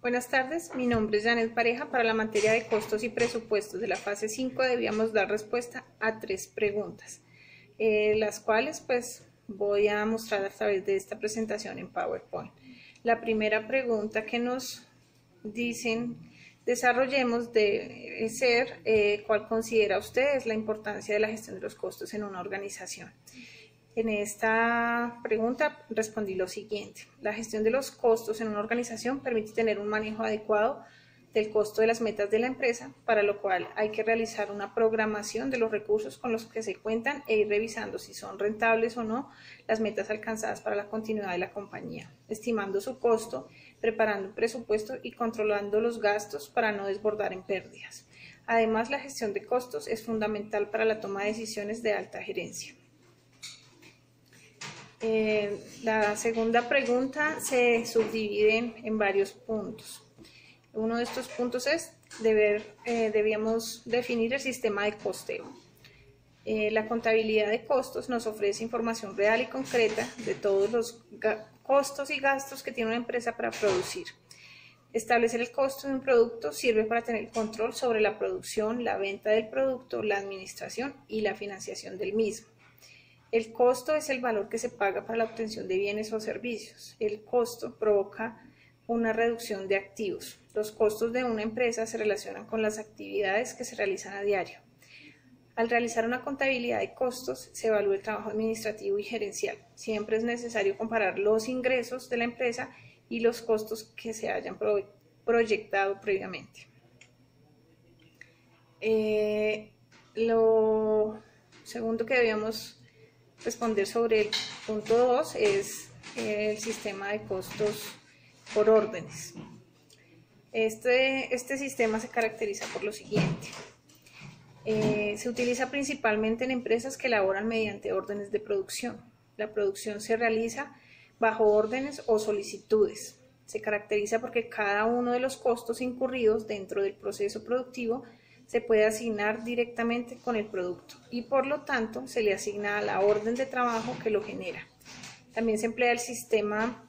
Buenas tardes, mi nombre es Janet Pareja. Para la materia de costos y presupuestos de la fase 5 debíamos dar respuesta a 3 preguntas, las cuales pues voy a mostrar a través de esta presentación en PowerPoint. La primera pregunta que nos dicen desarrollemos debe ser ¿cuál considera usted es la importancia de la gestión de los costos en una organización? En esta pregunta respondí lo siguiente: la gestión de los costos en una organización permite tener un manejo adecuado del costo de las metas de la empresa, para lo cual hay que realizar una programación de los recursos con los que se cuentan e ir revisando si son rentables o no las metas alcanzadas para la continuidad de la compañía, estimando su costo, preparando un presupuesto y controlando los gastos para no desbordar en pérdidas. Además, la gestión de costos es fundamental para la toma de decisiones de alta gerencia. La segunda pregunta se subdivide en varios puntos. Uno de estos puntos es debíamos definir el sistema de costeo. La contabilidad de costos nos ofrece información real y concreta de todos los costos y gastos que tiene una empresa para producir. Establecer el costo de un producto sirve para tener control sobre la producción, la venta del producto, la administración y la financiación del mismo. El costo es el valor que se paga para la obtención de bienes o servicios. El costo provoca una reducción de activos. Los costos de una empresa se relacionan con las actividades que se realizan a diario. Al realizar una contabilidad de costos, se evalúa el trabajo administrativo y gerencial. Siempre es necesario comparar los ingresos de la empresa y los costos que se hayan proyectado previamente. Lo segundo que debíamos responder sobre el punto 2 es el sistema de costos por órdenes. Este sistema se caracteriza por lo siguiente. Se utiliza principalmente en empresas que elaboran mediante órdenes de producción. La producción se realiza bajo órdenes o solicitudes. Se caracteriza porque cada uno de los costos incurridos dentro del proceso productivo se puede asignar directamente con el producto y por lo tanto se le asigna a la orden de trabajo que lo genera. También se emplea el sistema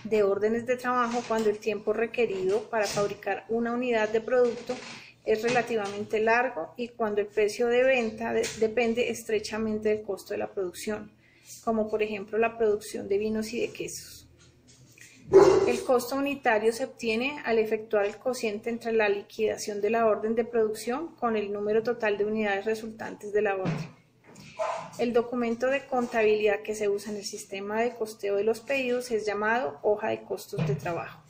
de órdenes de trabajo cuando el tiempo requerido para fabricar una unidad de producto es relativamente largo y cuando el precio de venta depende estrechamente del costo de la producción, como por ejemplo la producción de vinos y de quesos. El costo unitario se obtiene al efectuar el cociente entre la liquidación de la orden de producción con el número total de unidades resultantes de la orden. El documento de contabilidad que se usa en el sistema de costeo de los pedidos es llamado hoja de costos de trabajo.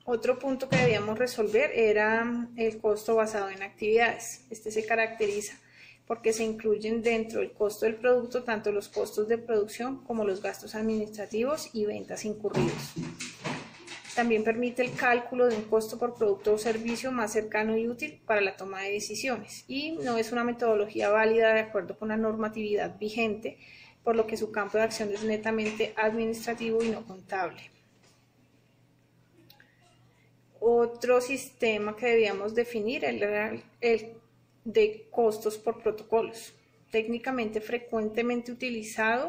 Otro punto que debíamos resolver era el costo basado en actividades. Este se caracteriza porque se incluyen dentro del costo del producto tanto los costos de producción como los gastos administrativos y ventas incurridos. También permite el cálculo de un costo por producto o servicio más cercano y útil para la toma de decisiones y no es una metodología válida de acuerdo con la normatividad vigente, por lo que su campo de acción es netamente administrativo y no contable. Otro sistema que debíamos definir era el de costos por protocolos. Técnicamente frecuentemente utilizado,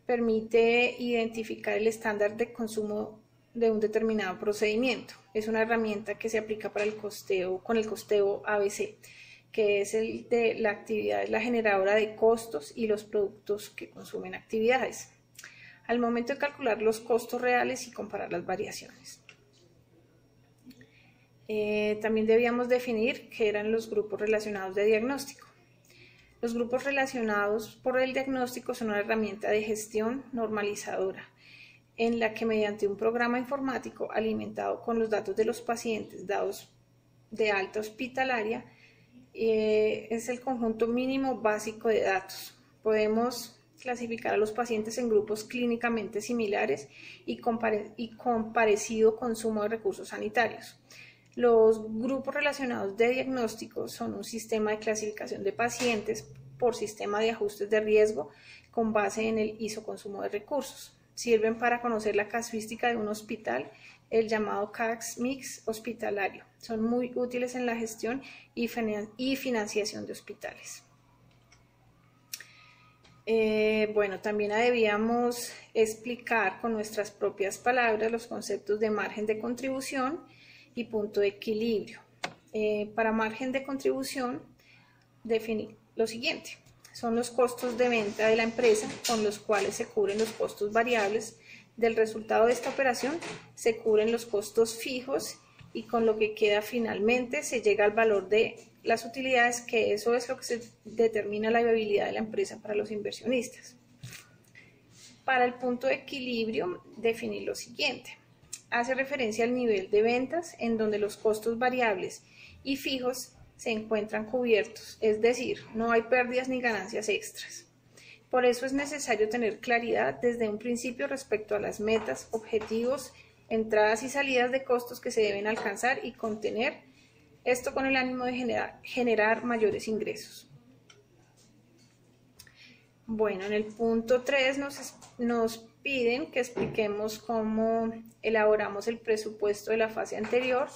permite identificar el estándar de consumo de un determinado procedimiento. Es una herramienta que se aplica para el costeo con el costeo ABC, que es el de la actividad, la generadora de costos y los productos que consumen actividades, al momento de calcular los costos reales y comparar las variaciones. También debíamos definir qué eran los grupos relacionados de diagnóstico. Los grupos relacionados por el diagnóstico son una herramienta de gestión normalizadora en la que mediante un programa informático alimentado con los datos de los pacientes dados de alta hospitalaria es el conjunto mínimo básico de datos. Podemos clasificar a los pacientes en grupos clínicamente similares y con parecido consumo de recursos sanitarios. Los grupos relacionados de diagnóstico son un sistema de clasificación de pacientes por sistema de ajustes de riesgo con base en el isoconsumo de recursos. Sirven para conocer la casuística de un hospital, el llamado CACS mix hospitalario. Son muy útiles en la gestión y financiación de hospitales. Bueno, también debíamos explicar con nuestras propias palabras los conceptos de margen de contribución y punto de equilibrio. Para margen de contribución, definir lo siguiente: son los costos de venta de la empresa con los cuales se cubren los costos variables del resultado de esta operación, se cubren los costos fijos y con lo que queda finalmente se llega al valor de las utilidades, que eso es lo que se determina la viabilidad de la empresa para los inversionistas. Para el punto de equilibrio, definir lo siguiente: hace referencia al nivel de ventas en donde los costos variables y fijos se encuentran cubiertos, es decir, no hay pérdidas ni ganancias extras. Por eso es necesario tener claridad desde un principio respecto a las metas, objetivos, entradas y salidas de costos que se deben alcanzar y contener, esto con el ánimo de generar mayores ingresos. Bueno, en el punto 3 nos piden que expliquemos cómo elaboramos el presupuesto de la fase anterior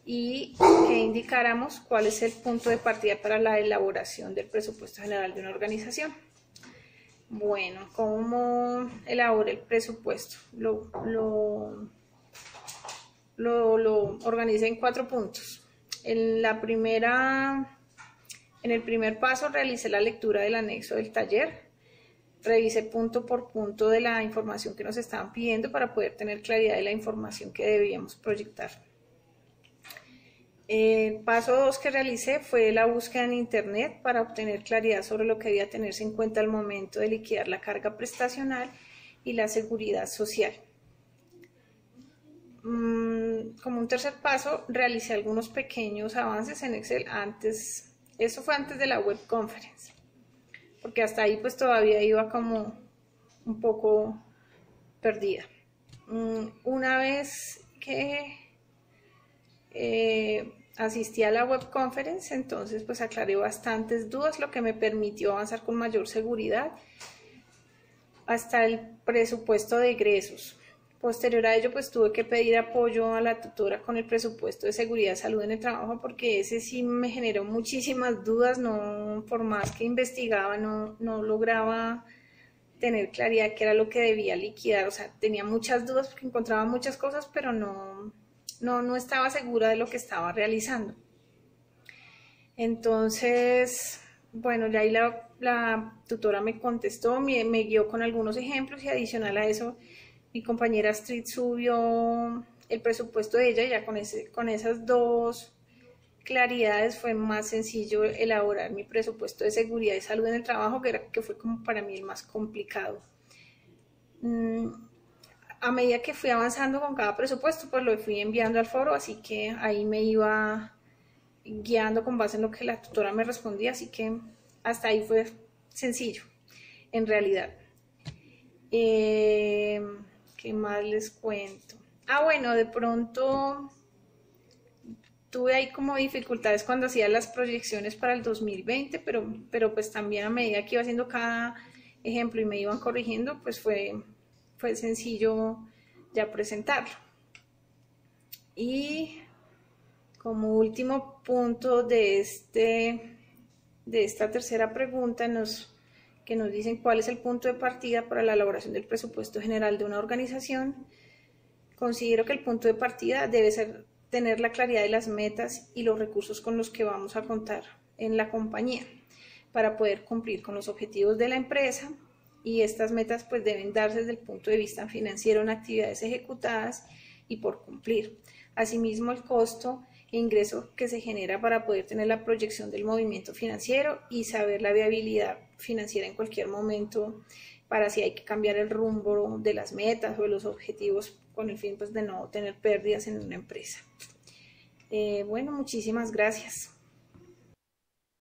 y que indicáramos cuál es el punto de partida para la elaboración del presupuesto general de una organización. Bueno, ¿cómo elabora el presupuesto? Lo organiza en 4 puntos. En el primer paso realicé la lectura del anexo del taller, revisé punto por punto de la información que nos estaban pidiendo para poder tener claridad de la información que debíamos proyectar. El paso 2 que realicé fue la búsqueda en internet para obtener claridad sobre lo que debía tenerse en cuenta al momento de liquidar la carga prestacional y la seguridad social. Como un tercer paso, realicé algunos pequeños avances en Excel eso fue antes de la web conference, porque hasta ahí pues todavía iba como un poco perdida. Una vez que asistí a la web conference, entonces pues aclaré bastantes dudas, lo que me permitió avanzar con mayor seguridad hasta el presupuesto de egresos. Posterior a ello pues tuve que pedir apoyo a la tutora con el presupuesto de seguridad y salud en el trabajo, porque ese sí me generó muchísimas dudas, por más que investigaba no lograba tener claridad qué era lo que debía liquidar. O sea, tenía muchas dudas porque encontraba muchas cosas, pero no estaba segura de lo que estaba realizando. Entonces, bueno, ya ahí la tutora me contestó, me guió con algunos ejemplos, y adicional a eso, mi compañera Astrid subió el presupuesto de ella, y ya con esas 2 claridades fue más sencillo elaborar mi presupuesto de seguridad y salud en el trabajo, que fue como para mí el más complicado. A medida que fui avanzando con cada presupuesto, pues lo fui enviando al foro, así que ahí me iba guiando con base en lo que la tutora me respondía, así que hasta ahí fue sencillo, en realidad. ¿Qué más les cuento? Bueno, de pronto tuve ahí como dificultades cuando hacía las proyecciones para el 2020, pero pues también a medida que iba haciendo cada ejemplo y me iban corrigiendo, pues fue sencillo ya presentarlo. Y como último punto de esta tercera pregunta, que nos dicen cuál es el punto de partida para la elaboración del presupuesto general de una organización. Considero que el punto de partida debe ser tener la claridad de las metas y los recursos con los que vamos a contar en la compañía para poder cumplir con los objetivos de la empresa, y estas metas pues deben darse desde el punto de vista financiero en actividades ejecutadas y por cumplir. Asimismo, el costo e ingreso que se genera para poder tener la proyección del movimiento financiero y saber la viabilidad financiera en cualquier momento, para si hay que cambiar el rumbo de las metas o de los objetivos con el fin pues de no tener pérdidas en una empresa. Bueno, muchísimas gracias.